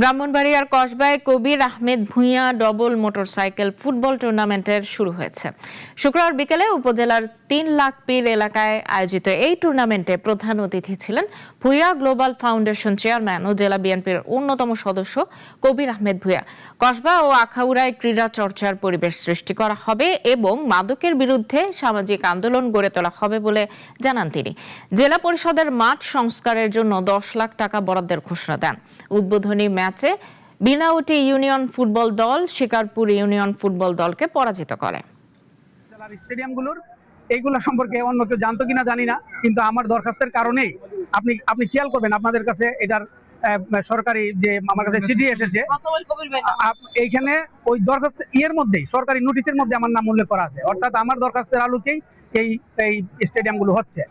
ব্রাহ্মণবাড়িয়ার কসবায় Kabir Ahmed Bhuiyan double motorcycle football টুর্নামেন্টের শুরু হয়েছে। শুক্রবার বিকেলে উপজেলার ৩ লাখ পীর এলাকায় আয়োজিত এই টুর্নামেন্টে প্রধান অতিথি ছিলেন ভূঁইয়া গ্লোবাল ফাউন্ডেশন চেয়ারম্যান ও জেলা বিএনপির অন্যতম সদস্য কবির আহমেদ ভূঁইয়া। কসবা ও আখাউড়ায় ক্রীড়া চর্চার পরিবেশ সৃষ্টি করা হবে এবং মাদকের বিরুদ্ধে সামাজিক আন্দোলন গড়ে তোলা হবে বলে জানান তিনি। জেলা পরিষদের মাঠ সংস্কারের জন্য ১০ লাখ টাকা বরাদ্দের ঘোষণা দেন। উদ্বোধনী ম্যাচে বিনাউটি ইউনিয়ন ফুটবল দল শিকারপুর ইউনিয়ন ফুটবল দলকে পরাজিত করে। স্টেডিয়ামগুলোর এইগুলো সম্পর্কে অন্য কেউ জানতো কিনা জানি না, কিন্তু আমার দরখাস্তের কারণেই আপনি খেয়াল করবেন, আপনাদের কাছে এটার সরকারি যে আমার কাছে চিঠি এসেছে, এইখানে ওই দরখাস্ত মধ্যেই সরকারি নোটিশের মধ্যে আমার নাম উল্লেখ করা আছে। অর্থাৎ আমার দরখাস্তের আলোকেই এই স্টেডিয়ামগুলো হচ্ছে।